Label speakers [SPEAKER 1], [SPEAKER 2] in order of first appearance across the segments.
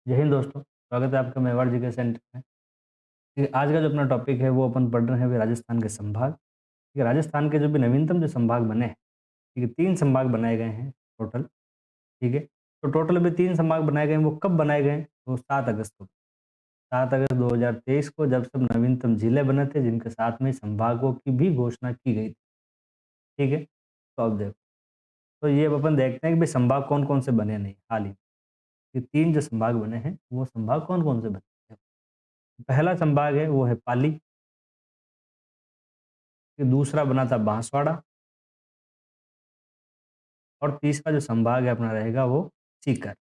[SPEAKER 1] जय हिंद दोस्तों, स्वागत है आपका मेवाड़ जी के सेंटर में। आज का जो अपना टॉपिक है वो अपन पढ़ रहे हैं अभी राजस्थान के संभाग। ठीक है, राजस्थान के जो भी नवीनतम जो संभाग बने हैं, ठीक है, 3 संभाग बनाए गए हैं टोटल, ठीक है। तो टोटल अभी 3 संभाग बनाए गए हैं, वो कब बनाए गए हैं? वो 7 अगस्त को। 7 अगस्त 2023 को जब सब नवीनतम जिले बने थे, जिनके साथ में संभागों की भी घोषणा की गई थी, ठीक है। तो अब देखो, तो ये अब अपन देखते हैं कि भाई संभाग कौन-कौन से बने नहीं हाल ही में। ये 3 जो संभाग बने हैं, वो संभाग कौन-कौन से बने हैं? पहला संभाग है वो है पाली, फिर दूसरा बना था बांसवाड़ा और तीसरा जो संभाग है अपना रहेगा वो सीकर।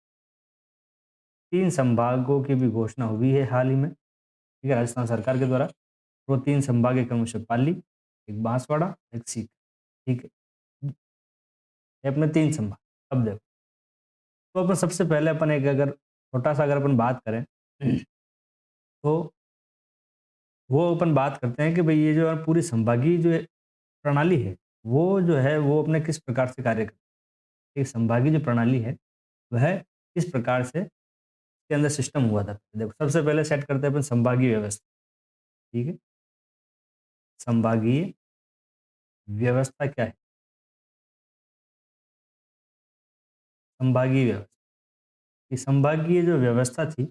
[SPEAKER 1] 3 संभागों की भी घोषणा हुई है हाल ही में, ठीक है, राजस्थान सरकार के द्वारा। वो 3 संभाग है क्रमशः पाली, एक बांसवाड़ा, एक सीकर, ठीक है। ये अपने 3 संभाग। अब देखो, तो अपन सबसे पहले अपन एक अगर छोटा-सा अगर अपन बात करें तो वो अपन बात करते हैं कि भई ये जो है पूरी संभागीय जो प्रणाली है, वो जो है वो अपने किस प्रकार से कार्य करती है। एक संभागीय जो प्रणाली है, वह किस प्रकार से के अंदर सिस्टम हुआ था। देखो सबसे पहले सेट करते हैं अपन संभागीय व्यवस्था, ठीक है। संभागीय व्यवस्था क्या है? संभागीय व्यवस्था, ये संभागीय जो व्यवस्था थी,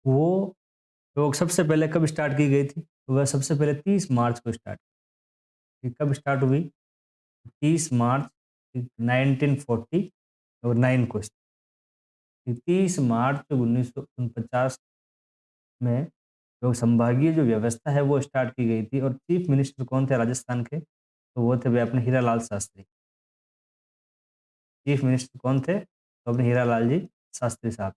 [SPEAKER 1] वो तो सबसे पहले कब स्टार्ट की गई थी? तो वह सबसे पहले 30 मार्च को स्टार्ट हुई। कब स्टार्ट हुई? 30 मार्च 1949 को। 30 मार्च 1949 में जो संभागीय जो व्यवस्था है वो स्टार्ट की गई थी और चीफ मिनिस्टर कौन थे राजस्थान के? तो वो थे भई अपने हीरालाल शास्त्री। चीफ मिनिस्टर कौन थे? तो अपने हीरालाल जी शास्त्री साहब।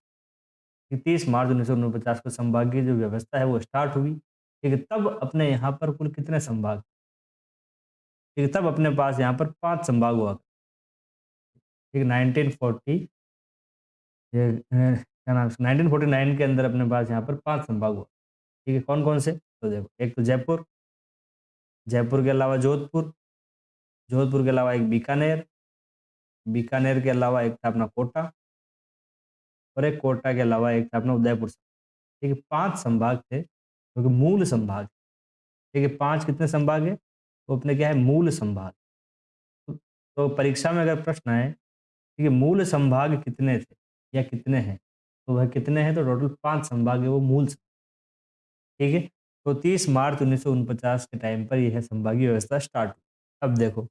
[SPEAKER 1] कि 30 मार्च 1949 को संभागीय जो व्यवस्था है वो स्टार्ट हुई। ठीक है, तब अपने यहाँ पर कुल कितने संभाग? ठीक है, तब अपने पास यहाँ पर 5 संभाग हुआ। ठीक है, 1940 क्या नाम है 1949 के अंदर अपने पास यहाँ पर 5 संभाग हुआ। ठीक है, कौन-कौन से? तो देखो, एक तो जयपुर, जयपुर के अलावा जोधपुर, जोधपुर के अलावा एक बीकानेर, बीकानेर के अलावा एक था अपना कोटा और एक कोटा के अलावा एक था अपना उदयपुर। ठीक है, 5 संभाग थे, जो कि मूल संभाग। ठीक है, 5 कितने संभाग है? तो अपने क्या है मूल संभाग। तो परीक्षा में अगर प्रश्न आए, ठीक है, मूल संभाग कितने थे या कितने हैं? तो वह कितने हैं? तो टोटल 5 संभाग है वो मूल ठीक है। तो 30 मार्च 1949 के टाइम पर यह संभागीय व्यवस्था स्टार्ट हुई। अब देखो,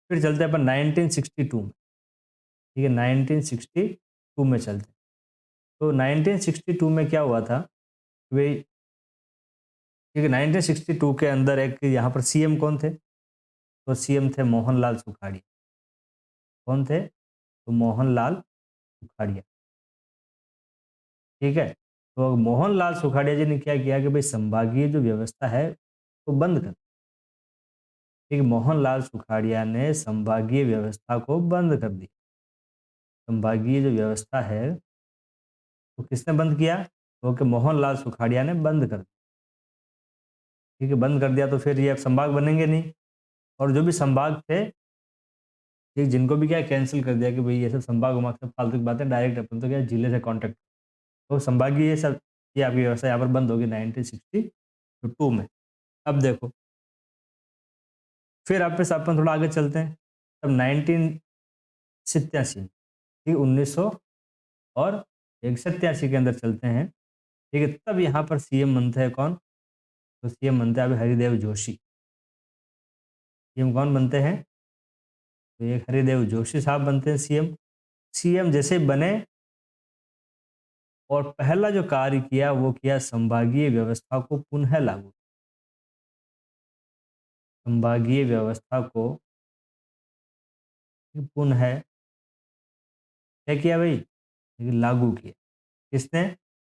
[SPEAKER 1] फिर चलते हैं अपन 1962 में, ठीक है, 1962 में चलते हैं। तो 1962 में क्या हुआ था? वे ठीक है, 1962 के अंदर एक यहाँ पर सीएम कौन थे? तो सीएम थे मोहनलाल सुखाड़िया। कौन थे? तो मोहनलाल सुखाड़िया, ठीक है। तो मोहनलाल सुखाड़िया जी ने क्या किया कि भाई संभागीय जो व्यवस्था है, वो बंद कर। ठीक है, मोहनलाल सुखाड़िया ने संभागीय व्यवस्था को बंद कर दिया। संभागीय जो व्यवस्था है, तो किसने बंद किया? तो कि मोहनलाल सुखाड़िया ने बंद कर दिया। ठीक है, बंद कर दिया तो फिर ये अब संभाग बनेंगे नहीं और जो भी संभाग थे, ठीक जिनको भी क्या है कैंसल कर दिया कि भई ये सब संभाग वभाग सब फालतू की बातें डायरेक्ट अपन तो क्या है जिले से कॉन्टैक्ट तो संभागीय ये सब ये आपकी व्यवस्था यहाँ पर बंद होगी 1962 में। अब देखो, फिर वापस अपन थोड़ा आगे चलते हैं। तब 1987 ठीक 1900 और एक 87 के अंदर चलते हैं। ठीक है, तब यहाँ पर सीएम बनते हैं कौन? तो सीएम बनते हैं अभी हरिदेव जोशी। सीएम कौन बनते हैं? तो ये हरिदेव जोशी साहब बनते हैं सीएम। सीएम जैसे बने और पहला जो कार्य किया वो किया संभागीय व्यवस्था को पुनः लागू। संभागीय व्यवस्था को पुनः क्या किया भाई? लागू किया। किसने?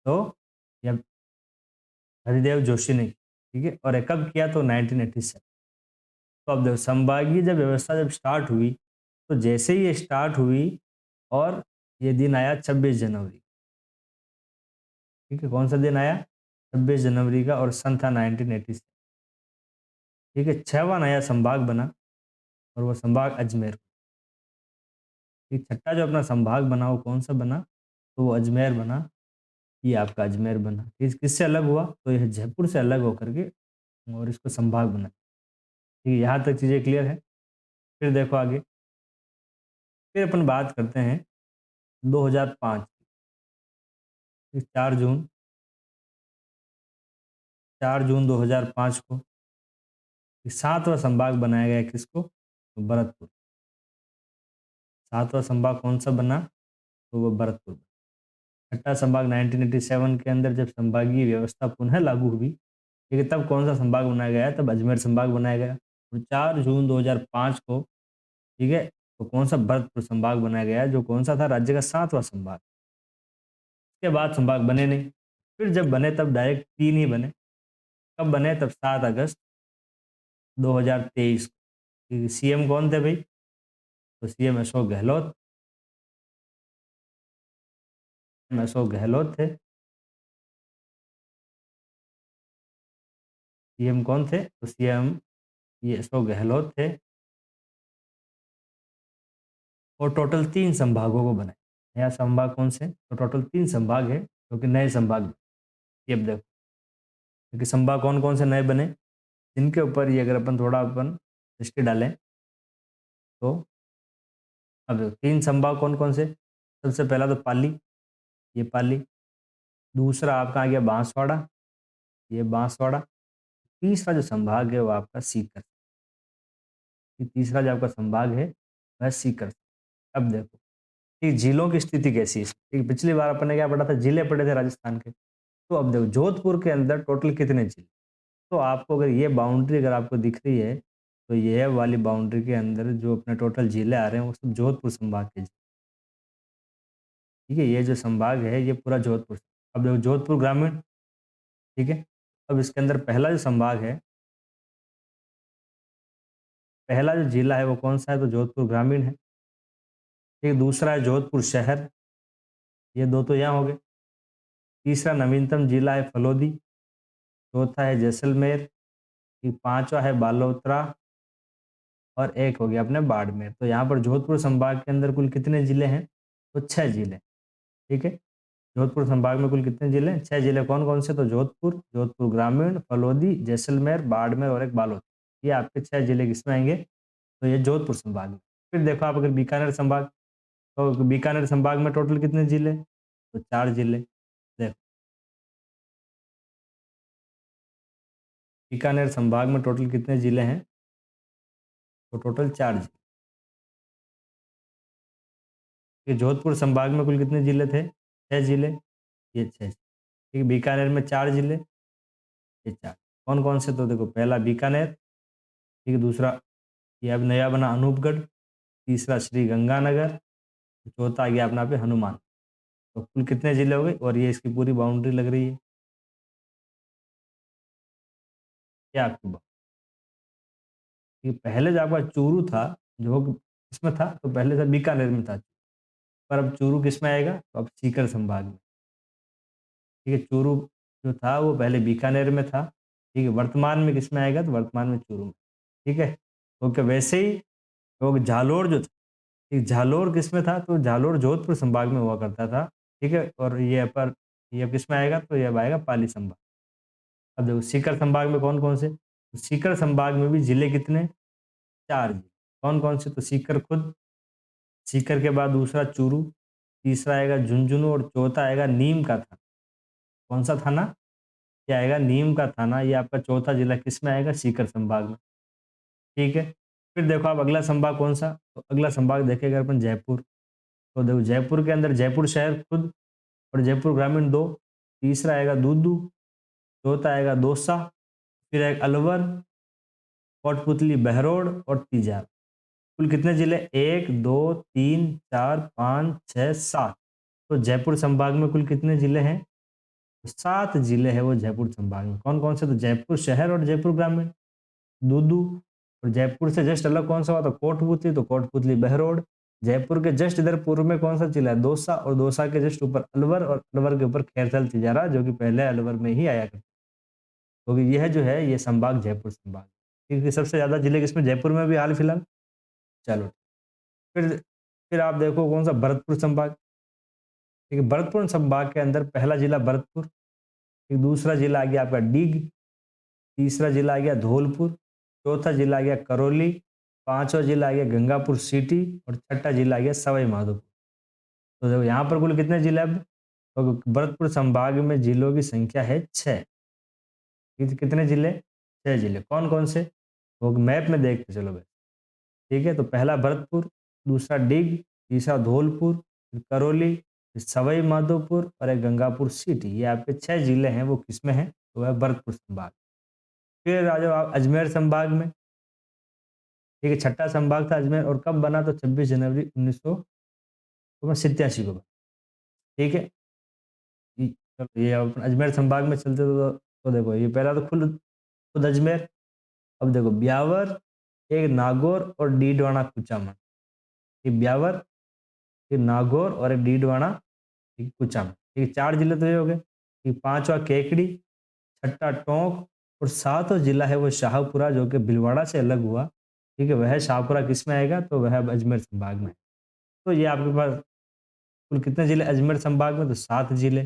[SPEAKER 1] तो ये हरिदेव जोशी ने, ठीक है, और ये कब किया? तो 1987। तो अब देखो संभागीय जब व्यवस्था जब स्टार्ट हुई, तो जैसे ही ये स्टार्ट हुई और ये दिन आया 26 जनवरी। ठीक है, कौन सा दिन आया? 26 जनवरी का और सन था 1987। ठीक है, 6वां नया संभाग बना और वो संभाग अजमेर। ठीक, छठा जो अपना संभाग बना वो कौन सा बना? तो वो अजमेर बना, ये आपका अजमेर बना। किससे अलग हुआ? तो यह जयपुर से अलग होकर के और इसको संभाग बना। ठीक है, यहाँ तक चीज़ें क्लियर है? फिर देखो आगे, फिर अपन बात करते हैं 2005 की। 4 जून 2005 को 7वां संभाग बनाया गया किसको? तो भरतपुर। 7वां संभाग कौन-सा बना? तो वो भरतपुर। छठा संभाग 1987 के अंदर जब संभागीय व्यवस्था पुनः लागू हुई, ठीक है, तब कौन-सा संभाग बनाया गया? तब अजमेर संभाग बनाया गया। और 4 जून 2005 को, ठीक है, तो कौन-सा भरतपुर संभाग बनाया गया, जो कौन-सा था? राज्य का 7वां संभाग। उसके बाद संभाग बने नहीं। फिर जब बने तब डायरेक्ट 3 ही बने। कब बने? तब 7 अगस्त 2023 को। सीएम कौन थे भई? तो सीएम अशोक गहलोत थे। सीएम कौन थे? तो सीएम ये अशोक गहलोत थे। और टोटल 3 संभागों को बनाए। नया संभाग कौन से? तो टोटल 3 संभाग है, जो कि नए संभाग। ये अब देखो, क्योंकि संभाग कौन-कौन से नए बने, जिनके ऊपर ये अगर अपन थोड़ा अपन दृष्टि डालें, तो अब देखो 3 संभाग कौन-कौन से? सबसे पहला तो पाली, ये पाली। दूसरा आपका आ गया बांसवाड़ा, ये बांसवाड़ा। तीसरा जो संभाग है वो आपका सीकर। ये तीसरा जो आपका संभाग है वह सीकर। अब देखो, कि झीलों की स्थिति कैसी है? ठीक, पिछली बार अपन ने क्या पढ़ा था? जिले पढ़े थे राजस्थान के। तो अब देखो जोधपुर के अंदर टोटल कितने जिले? तो आपको अगर ये बाउंड्री अगर आपको दिख रही है, तो यह वाली बाउंड्री के अंदर जो अपने टोटल जिले आ रहे हैं वो सब जोधपुर संभाग के। ठीक है, ये जो संभाग है ये पूरा जोधपुर। अब देखो जोधपुर ग्रामीण, ठीक है। अब इसके अंदर पहला जो संभाग है, पहला जो जिला है वो कौन सा है? तो जोधपुर ग्रामीण है। ठीक, दूसरा है जोधपुर शहर, ये दो तो यहाँ हो गए। तीसरा नवीनतम जिला है फलोदी। चौथा है जैसलमेर। पांचवा है बालोतरा। और एक हो गया अपने बाड़मेर। तो यहाँ पर जोधपुर संभाग के अंदर कुल कितने जिले हैं? तो 6 जिले। ठीक है, जोधपुर संभाग में कुल कितने जिले हैं? 6 जिले। कौन कौन से? तो जोधपुर, जोधपुर ग्रामीण, फलोदी, जैसलमेर, बाड़मेर और एक बालोद। ये आपके 6 जिले किसमें आएंगे? तो ये जोधपुर संभाग में। फिर देखो आप अगर बीकानेर संभाग, तो बीकानेर संभाग में टोटल कितने जिले? तो 4 जिले। देखो बीकानेर संभाग में टोटल कितने जिले हैं? तो टोटल 4 जिले। ये जोधपुर संभाग में कुल कितने जिले थे? 6 जिले। ये 6। ठीक है, बीकानेर में 4 जिले, ये 4। कौन कौन से? तो देखो पहला बीकानेर, ठीक है, दूसरा ये अब नया बना अनूपगढ़, तीसरा श्री गंगानगर, चौथा आ गया अपना पे हनुमान। तो कुल कितने जिले हो गए? और ये इसकी पूरी बाउंड्री लग रही है। क्या आपकी बात? ये पहले जो आपका चूरू था, जो किसमें था? तो पहले से बीकानेर में था, पर अब चूरू किस में आएगा? तो अब सीकर संभाग में। ठीक है, चूरू जो था वो पहले बीकानेर में था। ठीक है, वर्तमान में किस में आएगा? तो वर्तमान में चूरू में। ठीक है, तो क्या वैसे ही तो झालोर जो था, ठीक, झालोर किस में था? तो झालोर जोधपुर संभाग में हुआ करता था। ठीक है, और ये पर ये अब किस में आएगा? तो ये अब आएगा पाली संभाग। अब देखो सीकर संभाग में कौन कौन से? तो सीकर संभाग में भी जिले कितने? 4 जिले। कौन कौन से? तो सीकर खुद, सीकर के बाद दूसरा चूरू, तीसरा आएगा झुंझुनू और चौथा आएगा नीम का थाना। कौन सा थाना? क्या आएगा? नीम का थाना। ये आपका चौथा जिला किस में आएगा? सीकर संभाग में। ठीक है, फिर देखो आप अगला संभाग कौन सा? तो अगला संभाग देखेंगे अपन जयपुर। तो देखो जयपुर के अंदर जयपुर शहर खुद और जयपुर ग्रामीण 2, तीसरा आएगा दूदू, चौथा आएगा दौसा, फिर आएगा अलवर, कोटपुतली, बहरोड और तीजार। कुल कितने जिले? 1, 2, 3, 4, 5, 6, 7। तो जयपुर संभाग में कुल कितने जिले हैं? तो 7 जिले हैं वो जयपुर संभाग में। कौन कौन से? तो जयपुर शहर और जयपुर ग्रामीण, दूदू। और जयपुर से जस्ट अलग कौन सा हुआ? तो कोटपुतली, तो कोटपुतली बहरोड। जयपुर के जस्ट इधर पूर्व में कौन सा जिला है? दौसा, और दौसा के जस्ट ऊपर अलवर, और अलवर के ऊपर खैरथल तिजारा, जो कि पहले अलवर में ही आया करता। तो यह जो है ये संभाग जयपुर संभाग, क्योंकि सबसे ज्यादा जिले किसमें? जयपुर में भी हाल फिलहाल। चलो, फिर फिर आप देखो कौन सा? भरतपुर संभाग। ठीक है, भरतपुर संभाग के अंदर पहला जिला भरतपुर, एक दूसरा जिला आ गया आपका डीग, तीसरा जिला आ गया धौलपुर, चौथा जिला आ गया करौली, पांचवा जिला आ गया गंगापुर सिटी और छठा जिला आ गया सवाई माधोपुर। तो देखो यहाँ पर कुल कितने जिले अब, तो भरतपुर संभाग में जिलों की संख्या है 6। कितने जिले? 6 जिले। कौन कौन से? वो मैप में देख के चलो भाई। ठीक है, तो पहला भरतपुर, दूसरा डिग, तीसरा धौलपुर, फिर करौली, फिर सवाई माधोपुर और एक गंगापुर सिटी। ये आपके 6 जिले हैं, वो किसमें हैं? तो वह भरतपुर संभाग। फिर आ जाओ आप अजमेर संभाग में। ठीक है, छठा संभाग था अजमेर और कब बना? तो 26 जनवरी 1987 को बना। ठीक है, चलो ये अपन अजमेर संभाग में चलते तो देखो ये पहला तो खुद खुद अजमेर। अब देखो ब्यावर, एक नागौर और डीडवाना कुचामन। ये ब्यावर, एक नागौर और एक डीडवाना, एक कुचामन। ठीक है, 4 जिले तो ये हो गए। ठीक, पांचवा केकड़ी, छठा टोंक और सातवां जिला है वो शाहपुरा, जो कि भीलवाड़ा से अलग हुआ। ठीक है, वह शाहपुरा किस में आएगा? तो वह अजमेर संभाग में। तो ये आपके पास कुल कितने जिले अजमेर संभाग में? तो 7 जिले।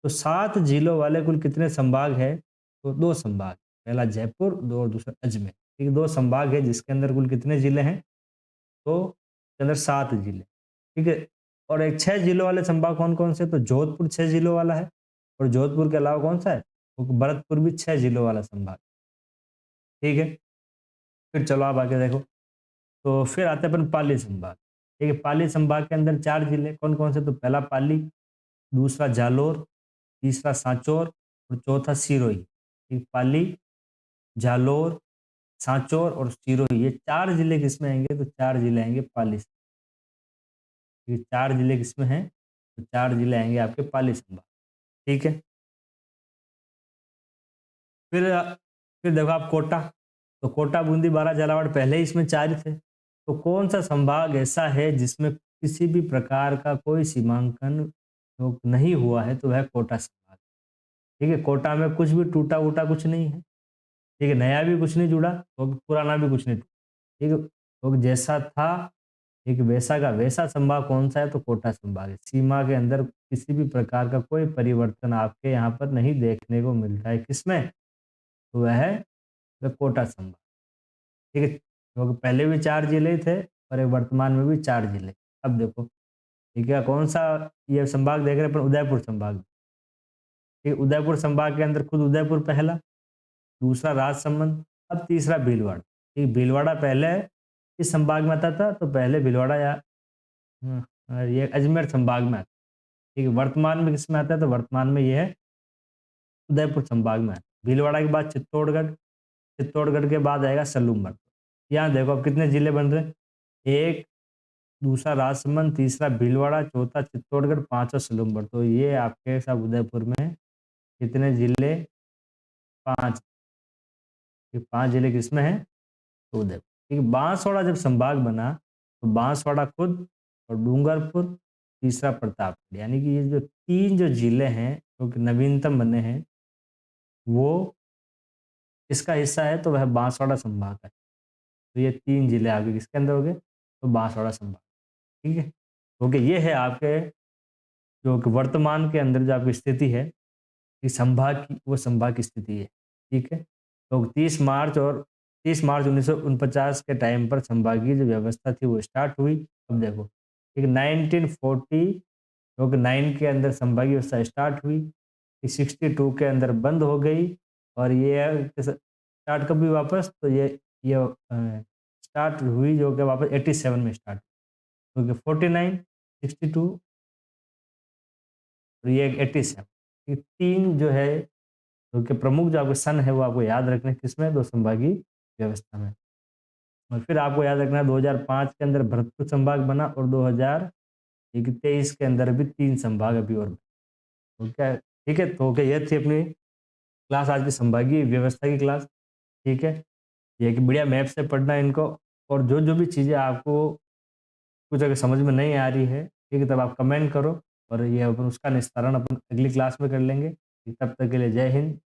[SPEAKER 1] तो 7 जिलों वाले कुल कितने संभाग है? तो 2 संभाग, पहला जयपुर, दो और दूसरा अजमेर। ठीक है, 2 संभाग है जिसके अंदर कुल कितने जिले हैं? तो इसके अंदर 7 जिले। ठीक है, और एक 6 जिलों वाले संभाग कौन कौन से? तो जोधपुर 6 जिलों वाला है और जोधपुर के अलावा कौन सा है? तो भरतपुर भी 6 जिलों वाला संभाग। ठीक है, फिर चलो आप आगे देखो। तो फिर आते हैं अपन पाली संभाग। ठीक है, पाली संभाग के अंदर 4 जिले कौन कौन से? तो पहला पाली, दूसरा जालोर, तीसरा सांचौर और चौथा सिरोही। ठीक, पाली, जालोर, सांचौर और सिरोही, ये 4 जिले किसमें आएंगे? तो 4 जिले आएंगे पाली से। ये 4 जिले किसमें हैं? तो 4 जिले आएंगे आपके पाली संभाग। ठीक है, फिर फिर देखो आप कोटा। तो कोटा, बूंदी, बारां, झालावाड़ पहले ही इसमें 4 ही थे। तो कौन सा संभाग ऐसा है जिसमें किसी भी प्रकार का कोई सीमांकन जो नहीं हुआ है? तो वह कोटा संभाग। ठीक है, कोटा में कुछ भी टूटा वूटा कुछ नहीं है। ठीक है, नया भी कुछ नहीं जुड़ा और पुराना भी कुछ नहीं टूटा। ठीक है, तो जैसा था एक वैसा का वैसा संभाग कौन सा है? तो कोटा संभाग है। सीमा के अंदर किसी भी प्रकार का कोई परिवर्तन आपके यहाँ पर नहीं देखने को मिलता है। किसमें? तो वह है वह कोटा संभाग। ठीक है, क्योंकि पहले भी 4 जिले थे और एक वर्तमान में भी 4 जिले। अब देखो ठीक है, कौन सा ये संभाग देख रहे हैं अपन? उदयपुर संभाग। ठीक, उदयपुर संभाग के अंदर खुद उदयपुर पहला, दूसरा राजसमंद, अब तीसरा भीलवाड़ा। ठीक, भीलवाड़ा पहले इस संभाग में आता था, तो पहले भीलवाड़ा या ये अजमेर संभाग में आता है। ठीक है, वर्तमान में किसमें आता है? तो वर्तमान में ये है उदयपुर संभाग में आता है। भीलवाड़ा के बाद चित्तौड़गढ़, चित्तौड़गढ़ के बाद आएगा सलूमर। यहाँ देखो अब कितने जिले बन रहे हैं? एक, दूसरा राजसमंद, तीसरा भीलवाड़ा, चौथा चित्तौड़गढ़, पांचवा सलूमर। तो ये आपके सब उदयपुर में कितने जिले? 5। ये 5 जिले किसमें हैं? तो उदयपुर। ठीक है, बांसवाड़ा जब संभाग बना तो बांसवाड़ा खुद और डूंगरपुर, तीसरा प्रतापगढ़। यानी कि ये जो 3 जो जिले हैं जो कि नवीनतम बने हैं, वो इसका हिस्सा है, तो वह बांसवाड़ा संभाग है। तो ये 3 जिले आपके किसके अंदर हो गए? तो बांसवाड़ा संभाग। ठीक है, क्योंकि ये है आपके जो कि वर्तमान के अंदर जो आपकी स्थिति है, इस संभाग की, वो संभाग की स्थिति है। ठीक है, तो 30 मार्च 1949 के टाइम पर संभागीय जो व्यवस्था थी वो स्टार्ट हुई। अब देखो ठीक है, 1940 जो कि 9 के अंदर संभागीय व्यवस्था स्टार्ट हुई, 62 के अंदर बंद हो गई और ये स्टार्ट कब हुई वापस? तो ये स्टार्ट हुई जो कि वापस 87 में स्टार्ट, क्योंकि 49, 62 और ये 87। ये 3 जो है जो कि प्रमुख जो आपके सन है वो आपको याद रखने हैं। किसमें? तो संभागीय व्यवस्था में। और फिर आपको याद रखना है 2005 के अंदर भरतपुर संभाग बना और 2023 के अंदर भी 3 संभाग अभी और बने। तो क्या ठीक है, तो क्या ये थी अपनी क्लास आज की संभागीय व्यवस्था की क्लास। ठीक है, ये कि बढ़िया मैप से पढ़ना इनको, और जो जो भी चीज़ें आपको कुछ अगर समझ में नहीं आ रही है, ठीक है, तब आप कमेंट करो और ये अपन उसका निस्तारण अपन अगली क्लास में कर लेंगे। तब तक के लिए जय हिंद।